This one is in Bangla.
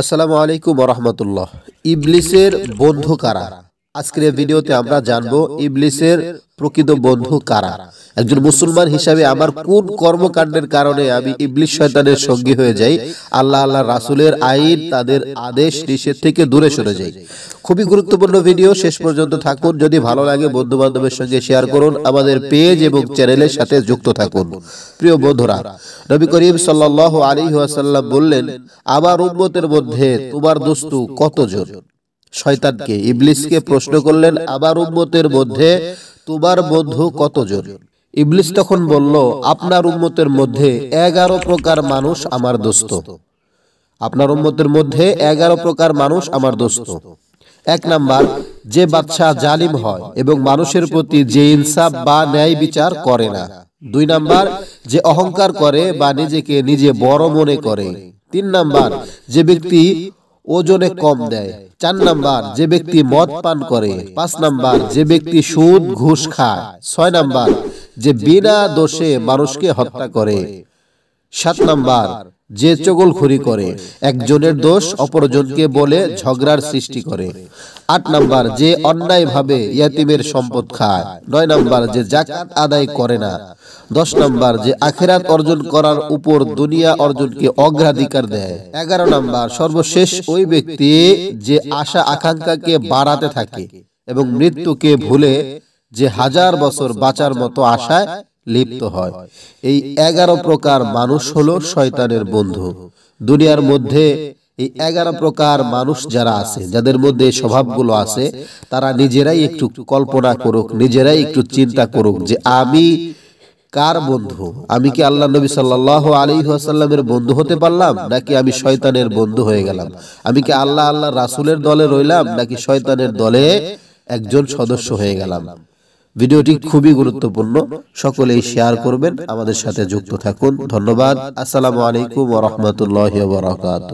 আসসালামু আলাইকুম ওয়া রাহমাতুল্লাহ। ইবলিসের বন্ধু কারা? আজকের এই ভিডিওতে আমরা জানবো ইবলিসের প্রকৃত বন্ধু কারা। একজন মুসলমান হিসাবে আমার কোন কর্মকাণ্ডের কারণে আমি ইবলিস শয়তানের সঙ্গী হয়ে যাই, আল্লাহ রাসূলের আইন তাদের আদেশ নিষেধ থেকে দূরে সরে যাই। খুবই গুরুত্বপূর্ণ ভিডিও, শেষ পর্যন্ত থাকুন। যদি ভালো লাগে বন্ধু বান্ধবের সঙ্গে শেয়ার করুন, আমাদের পেজ এবং চ্যানেলের সাথে যুক্ত থাকুন। প্রিয় বন্ধুরা, নবী করিম সাল্লাল্লাহু আলাইহি ওয়াসাল্লাম বললেন, আমার উম্মতের মধ্যে তোমার দোস্তু কতজন? শয়তানকে, ইবলিসকে প্রশ্ন করলেন, আমার উম্মতের মধ্যে তোমার বন্ধু কতজন? ইবলিস তখন বলল, আপনার উম্মতের মধ্যে 11 প্রকার মানুষ আমার দোস্ত। আপনার উম্মতের মধ্যে 11 প্রকার মানুষ আমার দোস্ত। 1 নাম্বার, যে বাদশা জালিম হয় এবং মানুষের প্রতি যে ইনসাফ বা ন্যায় বিচার করে না। 2 নাম্বার, যে অহংকার করে বা নিজেকে নিজে বড় মনে করে। 3 নাম্বার, যে ব্যক্তি ওজনে কম দেয়। 4 নাম্বার, যে ব্যক্তি মদ পান করে। 5 নাম্বার, যে ব্যক্তি সুদ ঘুষ খায়। 6 নাম্বার, যে বিনা দোষে মানুষকে হত্যা করে। 7 নাম্বার, যে চগলখড়ি করে, একজনের দোষ অপরজনকে বলে ঝগড়ার সৃষ্টি করে। 8 নাম্বার, যে অন্যায়ভাবে ইয়াতিমের সম্পদ খায়। 9 নাম্বার, যে যাকাত আদায় করে না। 10 নাম্বার, যে আখিরাত অর্জন করার উপর দুনিয়া অর্জনকে অগ্রাধিকার দেয়। 11 নাম্বার, সর্বশেষ ওই ব্যক্তি যে আশা আকাঙ্ক্ষাকে বাড়াতে থাকে এবং মৃত্যুকে ভুলে যে 1000 বছর বাঁচার মতো আশায় লিপ্ত হয়। এই 11 প্রকার মানুষ হলো শয়তানের বন্ধু। দুনিয়ার মধ্যে এই 11 প্রকার মানুষ যারা আছে, যাদের মধ্যে স্বভাবগুলো আছে, তারা নিজেরাই একটু কল্পনা করুক, নিজেরাই একটু চিন্তা করুক যে আমি কার বন্ধু? আমি কি আল্লাহ নবী সাল্লাল্লাহু আলাইহি ওয়াসাল্লামের বন্ধু হতে পারলাম, নাকি আমি শয়তানের বন্ধু হয়ে গেলাম? আমি কি আল্লাহ রাসূলের দলে রইলাম, নাকি শয়তানের দলে একজন সদস্য হয়ে গেলাম? ভিডিওটি খুবই গুরুত্বপূর্ণ, সকলেই শেয়ার করবেন, আমাদের সাথে যুক্ত থাকুন। ধন্যবাদ। আসসালামু আলাইকুম ওয়া রাহমাতুল্লাহি ওয়া বারাকাতুহু।